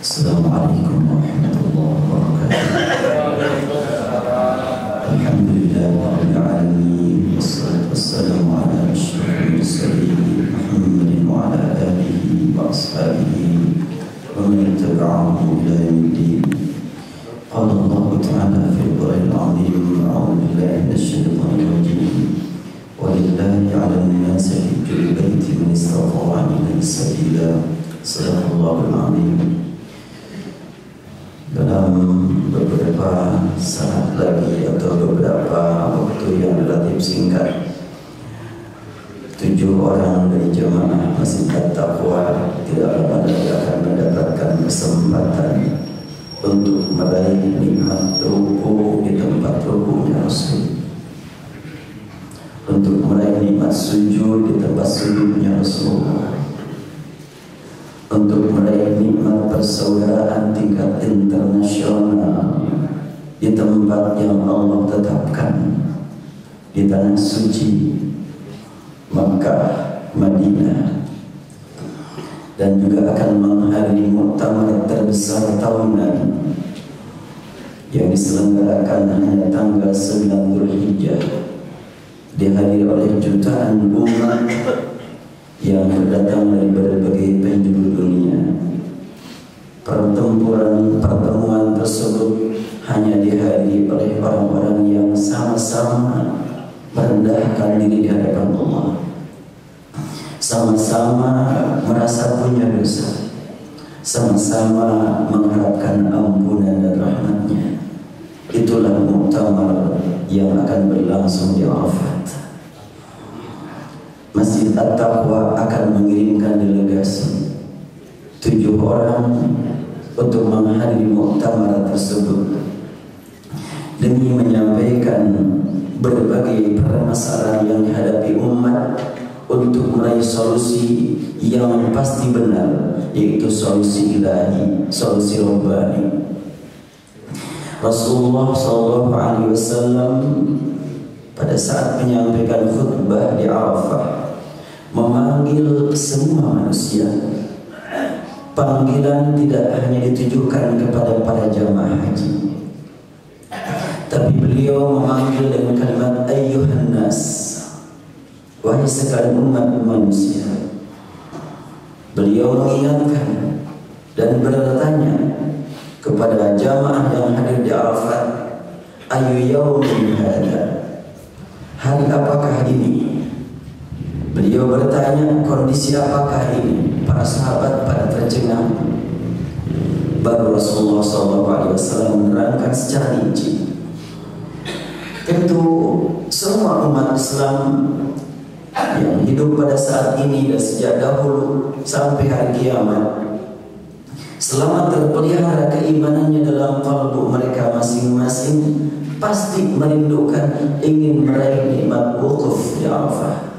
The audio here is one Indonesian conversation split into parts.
Assalamualaikum warahmatullahi wabarakatuh. Alhamdulillah rabbil alamin, wassalatu wassalamu ala asyrafil mursalin Muhammadin wa ala alihi wa ashabihi wa man tabi'ahum ila yaumiddin. Qala Allah ta'ala fil Qur'anil 'azim, a'udzu billahi minasyaitonir rajim. Walillahi 'alan nasi hajjul baiti man istata'a ilaihi sabila. Sadaqallahul 'azim. Dalam beberapa saat lagi atau beberapa waktu yang relatif singkat, 7 orang dari jemaah Masjid At-Taqwa tidak lama lagi akan mendapatkan kesempatan untuk meraih nikmat ruku di tempat rukunya Rasul, untuk meraih nikmat sujud di tempat sujudnya Rasulullah, untuk meraih nikmat persaudaraan tingkat internasional di tempat yang Allah tetapkan, di tanah suci Makkah, Madinah, dan juga akan menghadiri muktamar terbesar tahunan yang diselenggarakan hanya tanggal 9 Dzulhijjah, dihadiri oleh jutaan umat yang berdatang dari berbagai penjuru dunia. Pertemuan tersebut hanya dihadiri oleh orang-orang yang sama-sama merendahkan diri di hadapan Allah, sama-sama merasa punya dosa, sama-sama mengharapkan ampunan dan rahmatnya. Itulah muktamar yang akan berlangsung di Arafat. Masjid At-Taqwa akan mengirimkan delegasi 7 orang untuk menghadiri muktamar tersebut demi menyampaikan berbagai permasalahan yang dihadapi umat untuk meraih solusi yang pasti benar, yaitu solusi ilahi, solusi rabbani. Rasulullah SAW pada saat menyampaikan khutbah di Arafah memanggil semua manusia. Panggilan tidak hanya ditujukan kepada para jamaah haji, tapi beliau memanggil dengan kalimat ayyuhan nas, wahai sekalian umat manusia. Beliau mengingatkan dan bertanya kepada jamaah yang hadir di Arafat, ayu yaumin hada, hari apakah ini? Beliau bertanya, kondisi apakah ini? Para sahabat pada tercengang. Baru Rasulullah SAW menerangkan secara rinci. Tentu semua umat Islam yang hidup pada saat ini dan sejak dahulu sampai hari kiamat, selama terpelihara keimanannya dalam kalbu mereka masing-masing, pasti merindukan, ingin meraih nikmat wukuf di Arafah.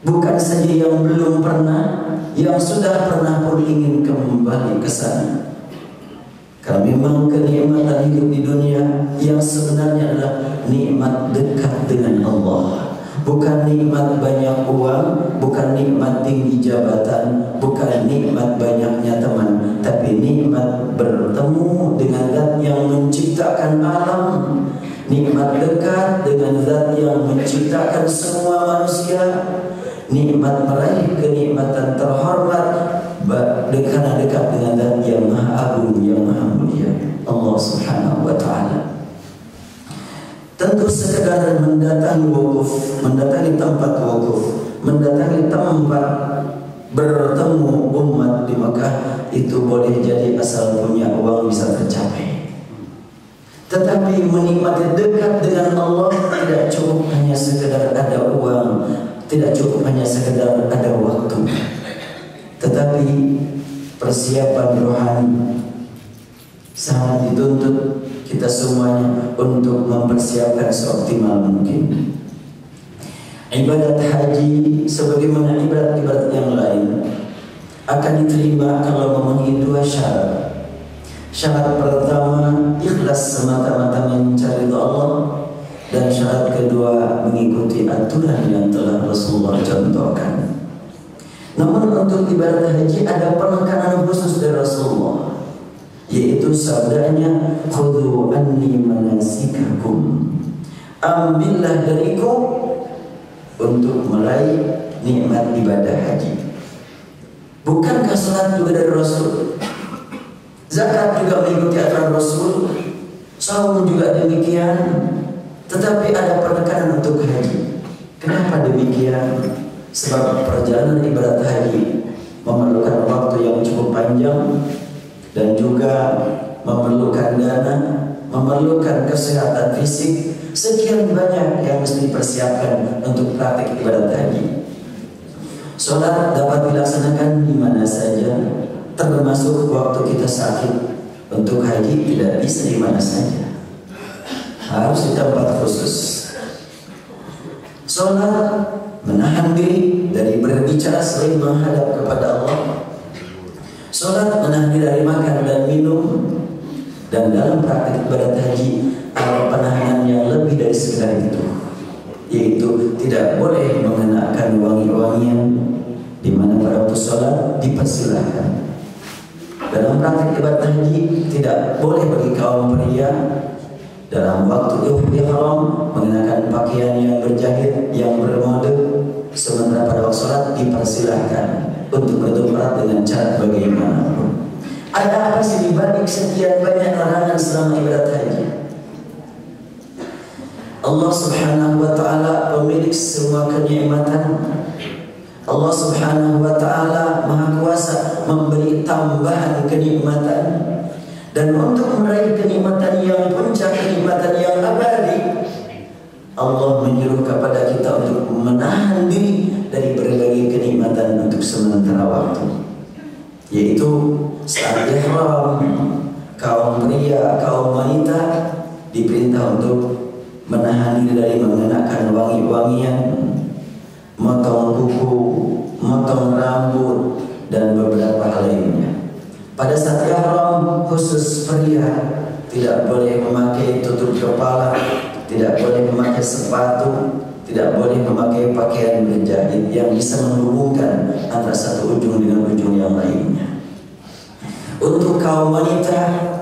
Bukan saja yang belum pernah, yang sudah pernah pun ingin kembali ke sana. Karena memang kenikmatan hidup di dunia yang sebenarnya adalah nikmat dekat dengan Allah. Bukan nikmat banyak uang, bukan nikmat tinggi jabatan, bukan nikmat banyaknya teman, tapi nikmat bertemu dengan Zat yang menciptakan alam, nikmat dekat dengan Zat yang menciptakan semua manusia, nikmat meraih kenikmatan terhormat karena dekat dengan Zat yang Maha Agung, yang Maha Mulia, Allah Subhanahu wa Ta'ala. Tentu sekedar mendatangi wukuf, mendatangi tempat wukuf, mendatangi tempat bertemu umat di Makkah, itu boleh jadi asal punya uang bisa tercapai. Tetapi menikmati dekat dengan Allah tidak cukup hanya sekedar ada uang, tidak cukup hanya sekedar ada waktu, tetapi persiapan rohani sangat dituntut kita semuanya untuk mempersiapkan seoptimal mungkin. Ibadat haji sebagaimana ibadat-ibadat yang lain akan diterima kalau memenuhi 2 syarat. Syarat pertama, ikhlas semata-mata mencari ridha Allah, dan syarat kedua, mengikuti aturan yang telah Rasulullah contohkan. Namun untuk ibadah haji ada penekanan khusus dari sabdanya, khudhu anni manasikakum, ambillah dariku untuk meraih nikmat ibadah haji. Bukankah salat juga dari Rasul? Zakat juga mengikuti aturan Rasul, saum juga demikian. Tetapi ada penekanan untuk haji. Kenapa demikian? Sebab perjalanan ibadah haji memerlukan waktu yang cukup panjang dan juga memerlukan dana, memerlukan kesehatan fisik. Sekian banyak yang mesti dipersiapkan untuk praktik ibadah haji. Sholat dapat dilaksanakan di mana saja, termasuk waktu kita sakit. Untuk haji tidak bisa di mana saja, harus di tempat khusus. Sholat menahan diri dari berbicara selain menghadap kepada Allah. Sholat menahan diri dari makan dan minum. Dan dalam praktik ibadah haji ada penahanan yang lebih dari sekedar itu, yaitu tidak boleh mengenakan wangi-wangian, di mana pada waktu sholat dipersilahkan. Dalam praktik ibadah haji tidak boleh bagi kaum pria dalam waktu ihram mengenakan pakaian yang berjahit, yang bermode, sementara pada waktu sholat dipersilahkan untuk berdoa dengan cara bagaimanapun. Ada apa sih dibalik sekian banyak larangan selama ibadah haji? Allah Subhanahu wa ta'ala pemilik semua kenikmatan. Allah Subhanahu wa ta'ala Maha Kuasa memberi tambahan kenikmatan. Dan untuk meraih kenikmatan yang puncak, kenikmatan yang abadi, Allah menyuruh kepada kita untuk menahan diri dari berbagai kenikmatan untuk sementara waktu, yaitu saat ihram. Kaum pria, kaum wanita diperintah untuk menahan diri dari mengenakan wangi-wangian, motong kuku, motong rambut, dan beberapa hal lainnya. Pada saat ihram khusus pria tidak boleh memakai tutup kepala, tidak boleh memakai sepatu, tidak boleh memakai pakaian berjahit yang bisa menghubungkan antara satu ujung dengan ujung yang lainnya. Untuk kaum wanita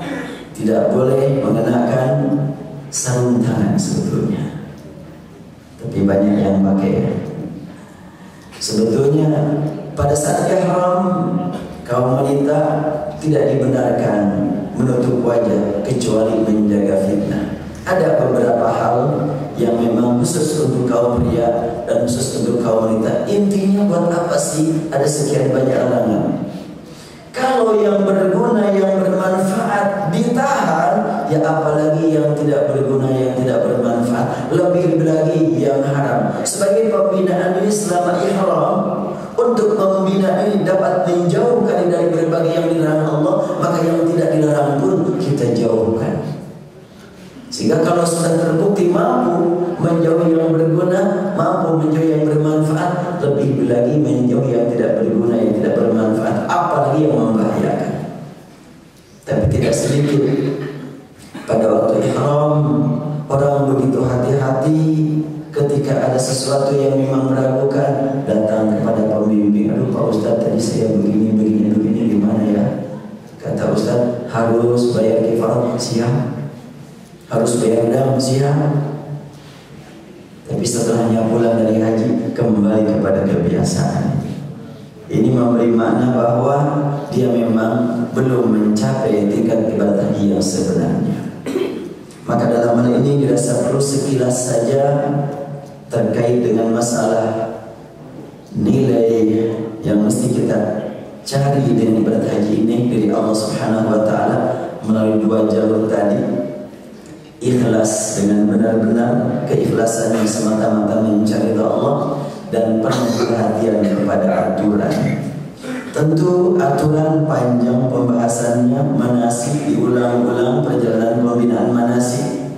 tidak boleh mengenakan sarung tangan sebetulnya, tapi banyak yang pakai. Sebetulnya pada saat ihram kaum wanita tidak dibenarkan menutup wajah kecuali menjaga fitnah. Ada beberapa hal yang memang khusus untuk kaum pria dan khusus untuk kaum wanita. Intinya buat apa sih ada sekian banyak larangan? Kalau yang berguna, yang bermanfaat ditahan, ya apalagi yang tidak berguna, yang tidak bermanfaat, lebih lagi yang haram. Sebagai pembinaan ini selama ihram, untuk membina ini dapat menjauhkan dari berbagai yang dilarang Allah, maka yang tidak dilarang pun kita jauhkan. Sehingga kalau sudah terbukti mampu menjauhi yang berguna, mampu menjauhi yang bermanfaat, lebih lagi menjauhi yang tidak berguna, yang tidak bermanfaat, apalagi yang membahayakan. Tapi tidak sedikit pada waktu ihram orang begitu hati-hati ketika ada sesuatu yang memang meragukan, datang kepada pembimbing. Aduh Pak Ustadz, tadi saya begini gimana ya? Kata Ustadz, harus bayar kifarat, siap. Harus bayar dam, siap. Tapi setelahnya pulang dari haji kembali kepada kebiasaan. Ini memberi makna bahwa dia memang belum mencapai tingkat ibadah haji yang sebenarnya. Maka dalam hal ini dirasa perlu sekilas saja terkait dengan masalah nilai yang mesti kita cari dengan ibadah haji ini dari Allah Subhanahu wa ta'ala melalui dua jalur tadi. Ikhlas dengan benar-benar, keikhlasan yang semata-mata mencari Allah, dan penuh perhatian kepada aturan. Tentu aturan panjang pembahasannya, manasik diulang-ulang, perjalanan pembinaan manasik.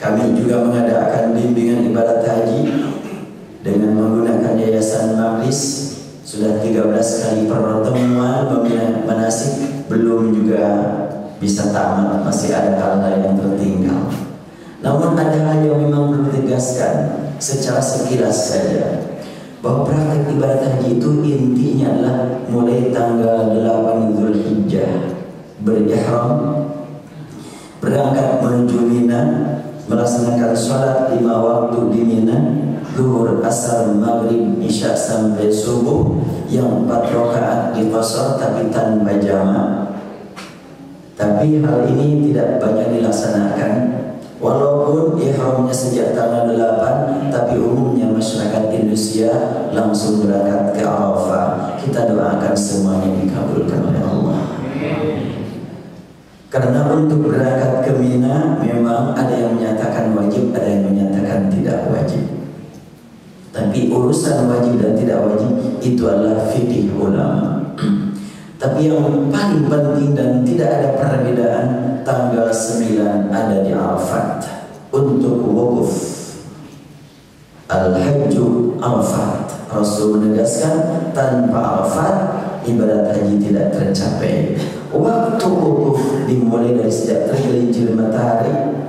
Kami juga mengadakan bimbingan ibadah haji dengan menggunakan yayasan Maqlis. Sudah 13 kali pertemuan pembinaan manasik, belum juga bisa tamat, masih ada hal-hal yang tertinggal. Namun ada hal yang memang perlu ditegaskan secara sekilas saja, bahwa praktek ibadah haji itu intinya adalah mulai tanggal 8 Zulhijjah berihram melaksanakan sholat 5 waktu di Mina, zuhur, asar, maghrib, isya sampai subuh, yang 4 rakaat diqashar tapi tanpa jamak. Tapi hal ini tidak banyak dilaksanakan, walaupun ihramnya sejak tanggal 8, tapi umumnya masyarakat Indonesia langsung berangkat ke Arafah. Kita doakan semuanya dikabulkan oleh Allah. Karena untuk berangkat ke Mina memang ada yang menyatakan wajib, ada yang menyatakan tidak wajib. Tapi urusan wajib dan tidak wajib itu adalah fikih ulama. Tapi yang paling penting dan tidak ada perbedaan, tanggal 9 ada di Arafat untuk wukuf. Al-Hajju Arafat. Rasul menegaskan tanpa Arafat ibadat haji tidak tercapai. Waktu wukuf dimulai dari sejak tergelincir matahari.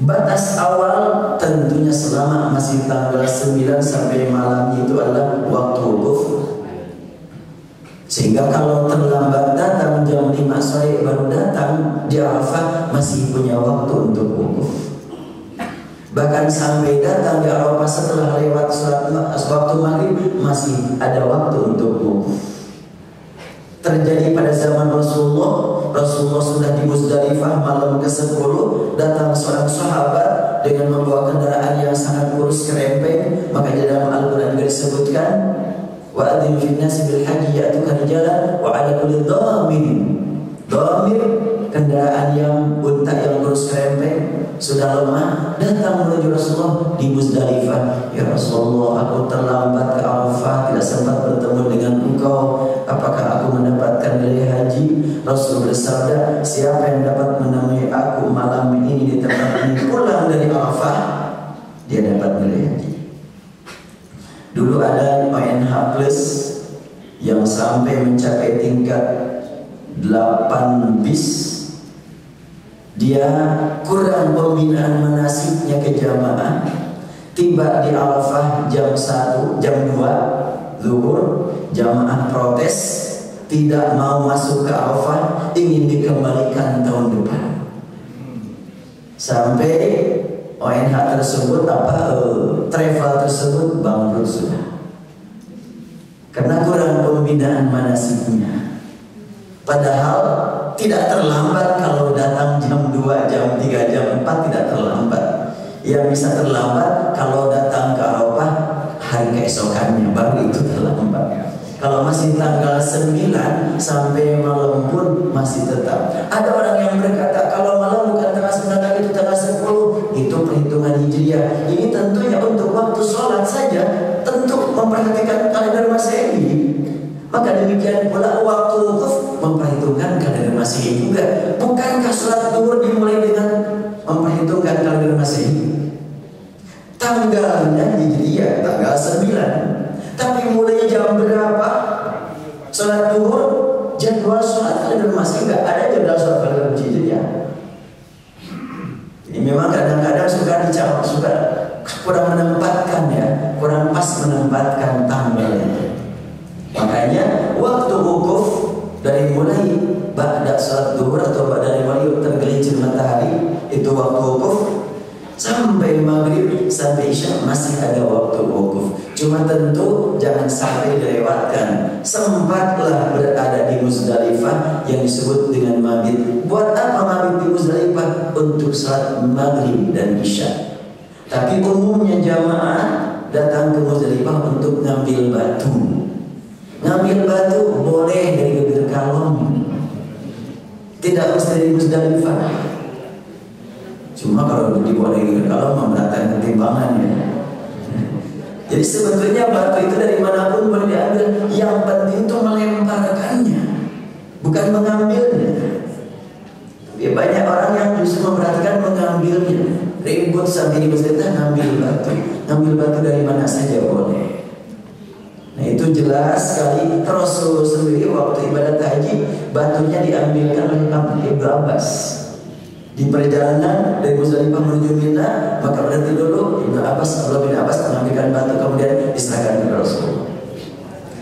Batas awal tentunya selama masih tanggal 9 sampai malam itu adalah waktu wukuf. Sehingga kalau terlambat datang jam 5 sore baru datang di Arafah, masih punya waktu untuk wukuf. Bahkan sampai datang di Arafah setelah lewat waktu maghrib masih ada waktu untuk wukuf. Terjadi pada zaman Rasulullah sudah di Muzdalifah malam ke-10, datang seorang sahabat dengan membawa kendaraan yang sangat kurus kerempeng. Maka di dalam Al-Quran disebutkan, wa adzin fin nasi bil haji ya'tuka rijalan wa 'ala kulli dhamin. Dhamir kendaraan yang unta yang kurus kerempeng sudah lemah datang menuju Rasulullah di Muzdalifah. Ya Rasulullah, aku terlambat ke Arafah, tidak sempat bertemu dengan engkau. Apakah aku mendapatkan nilai haji? Rasul bersabda, siapa yang dapat menemui aku malam ini di tempat ini pulang dari Arafah, dia dapat nilai haji. Dulu ada ONH Plus yang sampai mencapai tingkat 8 bis. Dia kurang pembinaan manasiknya ke jamaah. Tiba di Arafah jam 1, jam 2 zuhur, jamaah protes, tidak mau masuk ke Arafah, ingin dikembalikan tahun depan. Sampai ONH tersebut travel tersebut bangkrut sudah. Karena kurang pembinaan manasiknya. Padahal tidak terlambat kalau datang jam 2, jam 3, jam 4 tidak terlambat. Yang bisa terlambat kalau datang ke Arafah hari keesokannya, baru itu terlambat. Kalau masih tanggal 9 sampai malam pun masih tetap. Ada orang yang berkata kalau malam bukan tanggal 9 lagi, itu tanggal 10. Itu perhitungan Hijriah. Ini tentunya untuk waktu sholat saja, tentu memperhatikan kalender Masehi. Maka demikian pula waktu wukuf memperhitungkan kalender Masehi juga. Bukankah sholat zuhur dimulai dengan memperhitungkan kalender Masehi? Tanggalnya Hijriah tanggal 9. Tapi mulai jam berapa sholat zuhur? Jadwal sholat kalender Masehi nggak ada jadwal sholat kalender Hijriah. Ini memang kadang-kadang suka kurang menempatkan ya, kurang pas menempatkan tanggal itu. Makanya waktu wukuf dari mulai ba'da salat zuhur atau dari mulai tergelincir matahari itu waktu wukuf sampai maghrib sampai isya masih ada waktu wukuf. Cuma tentu jangan sampai dilewatkan. Sempatlah berada di Muzdalifah yang disebut dengan mabit. Buat apa mabit di Muzdalifah? Untuk salat maghrib dan isya. Tapi umumnya jamaah datang ke Muzdalifah untuk ngambil batu. Ngambil batu boleh dari bibir kalong, tidak mesti dari Muzdalifah. Cuma kalau dibawa dari bibir kalong memberatkan ketimbangan ya. Jadi sebetulnya batu itu dari manapun boleh diambil. Yang penting itu melemparkannya, bukan mengambilnya. Tapi banyak orang yang justru memperhatikan mengambilnya. Ribut sampai di Muzdalifah ngambil batu. Ngambil batu dari mana saja boleh. Nah itu jelas sekali Rasul sendiri waktu ibadat haji batunya diambilkan oleh Ibnu Abbas. Di perjalanan dari Muzdalifah menuju Mina, maka berhenti dulu Ibnu Abbas, Abdullah bin Abbas mengambilkan batu kemudian diserahkan kepada Rasulullah.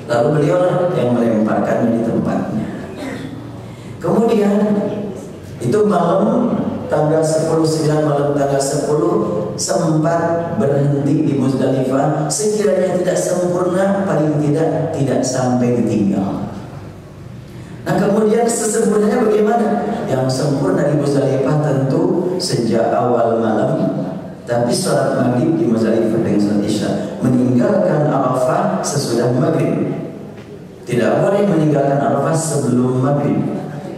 Lalu beliau yang melemparkannya di tempatnya. Kemudian itu malam tanggal 10 9 malam tanggal 10 sempat berhenti di Muzdalifah. Sekiranya tidak sempurna, paling tidak sampai ditinggal. Nah kemudian sesempurnanya bagaimana? Yang sempurna di Muzdalifah tentu sejak awal malam, tapi sholat maghrib di Muzdalifah dengan sholat isya. Meninggalkan Arafah sesudah maghrib. Tidak boleh meninggalkan Arafah sebelum maghrib.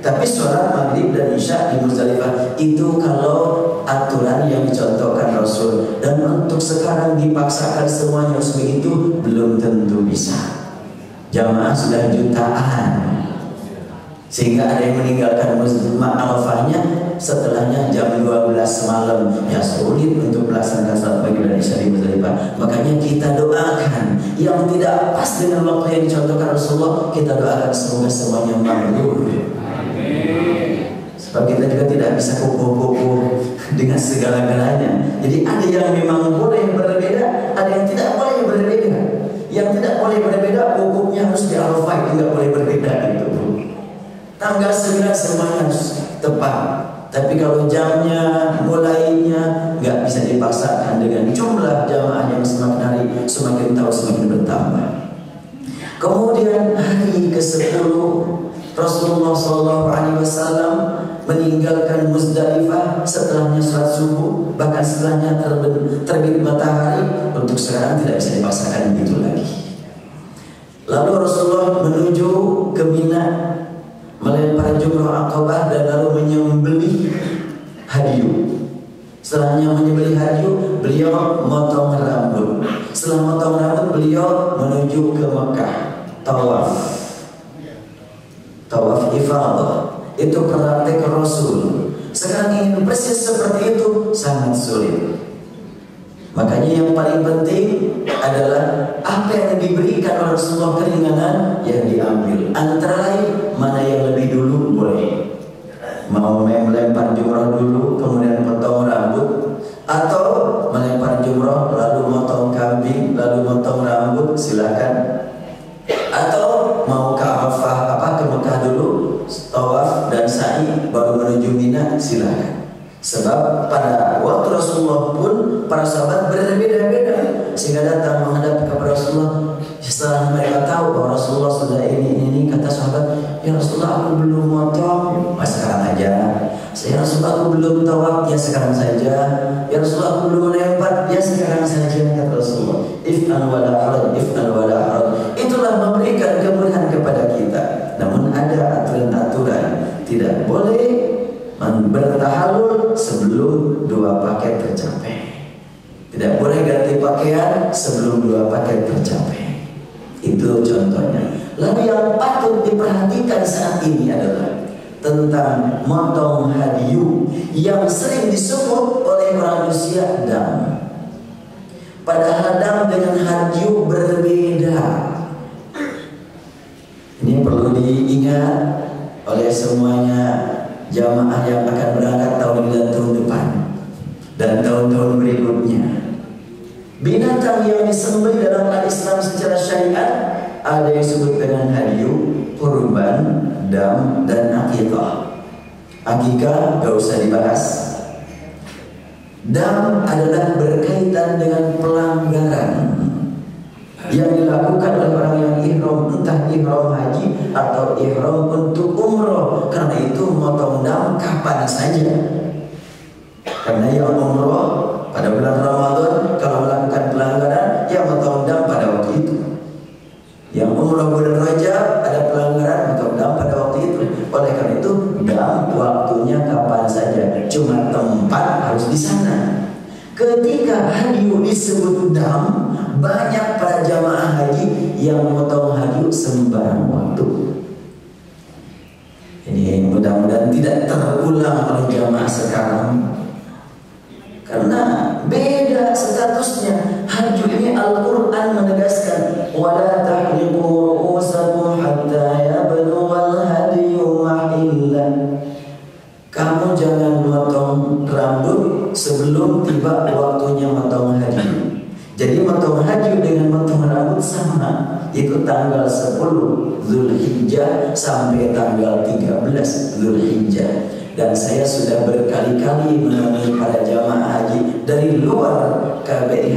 Tapi sholat maghrib dan isya di Muzdalifah itu kalau aturan yang dicontohkan Rasul. Dan untuk sekarang dipaksakan semuanya harus begitu, belum tentu bisa. Jamaah sudah jutaan, sehingga ada yang meninggalkan Arafahnya setelahnya jam 12 malam. Ya sulit untuk melaksanakan salat maghrib dan isya di Muzdalifah. Makanya kita doakan yang tidak pas dengan waktu yang dicontohkan Rasulullah, kita doakan semoga semuanya mabrur. Sebab kita juga tidak bisa kukuh-kukuh dengan segala-galanya. Jadi ada yang memang boleh berbeda, ada yang tidak boleh berbeda. Yang tidak boleh berbeda, hukumnya harus di Arafah, tidak boleh berbeda itu. Tanggal 9 semuanya harus tepat. Tapi kalau jamnya, mulainya nggak bisa dipaksakan dengan jumlah jamaah yang semakin hari semakin tahu semakin bertambah. Kemudian hari ke-10 Rasulullah SAW meninggalkan Muzdalifah setelahnya sholat subuh, bahkan setelahnya terbit matahari. Untuk sekarang tidak bisa dipaksakan begitu lagi. Lalu Rasulullah menuju ke Mina, melempar jumrah Aqabah dan lalu menyembelih hadyu. Setelahnya menyembelih hadyu, beliau motong rambut. Setelah motong rambut, beliau menuju ke Mekah, tawaf ifadah. Itu praktek Rasul. Sekarang ingin persis seperti itu sangat sulit. Makanya yang paling penting adalah apa yang diberikan oleh Rasulullah, keringanan yang diambil. Antara lain mana yang lebih dulu boleh. Mau melempar jumrah dulu kemudian potong rambut, atau melempar jumrah lalu motong kambing lalu motong rambut, silakan. Atau mau ke Arafah ke Mekah dulu, tawaf dan sa'i baru menuju Mina, silakan. Sebab pada waktu Rasulullah pun para sahabat berbeda-beda, sehingga datang menghadap kepada Rasulullah. Setelah mereka tahu bahwa Rasulullah sudah ini, kata sahabat, ya Rasulullah aku belum motong, sekarang aja. Ya Rasulullah aku belum tawaf, ya sekarang saja. Ya Rasulullah aku belum melempar, ya sekarang saja, kata Rasulullah. If'an wala haraj, if'an wala haraj. Itulah memberikan kemudahan kepada kita. Namun ada aturan-aturan, tidak boleh bertahalul sebelum 2 paket tercapai. Tidak boleh ganti pakaian sebelum 2 paket tercapai. Itu contohnya. Lalu yang patut diperhatikan saat ini adalah tentang motong hadyu yang sering disebut oleh manusia dam. Padahal dam dengan hadyu berbeda. Ini perlu diingat oleh semuanya jamaah yang akan berangkat tahun ini dan tahun depan dan tahun-tahun berikutnya. Binatang yang disembelih dalam Islam secara syariat ada yang disebut dengan hadyu, kurban, dam, dan akikah. Akikah gak usah dibahas. Dam adalah berkaitan dengan pelanggaran yang dilakukan oleh orang yang ihram, entah ihram haji atau ihram untuk umroh. Karena itu motong dam kapan saja. Karena yang umroh pada bulan Ramadan kalau melakukan pelanggaran, ya motong dam pada waktu itu. Yang umroh bulan Rajab ada pelanggaran, motong dam pada waktu itu. Oleh karena itu dam waktunya kapan saja, cuma tempat harus di sana. Ketika hadyu disebut dam, banyak para jamaah haji yang memotong hadyu sembarang waktu. Ini mudah-mudahan tidak terulang oleh jamaah sekarang, karena beda statusnya. Hadyu ini Al-Quran menegaskan, wala tahliqu ru'usakum hatta yablughal hadyu mahillah. Kamu jangan motong rambut sebelum tiba waktunya motong hadyu. Jadi motong hadyu dengan motong rambut sama, itu tanggal 10 Zulhijjah sampai tanggal 13 Zulhijjah. Dan saya sudah berkali-kali menemui para jamaah haji dari luar KBRI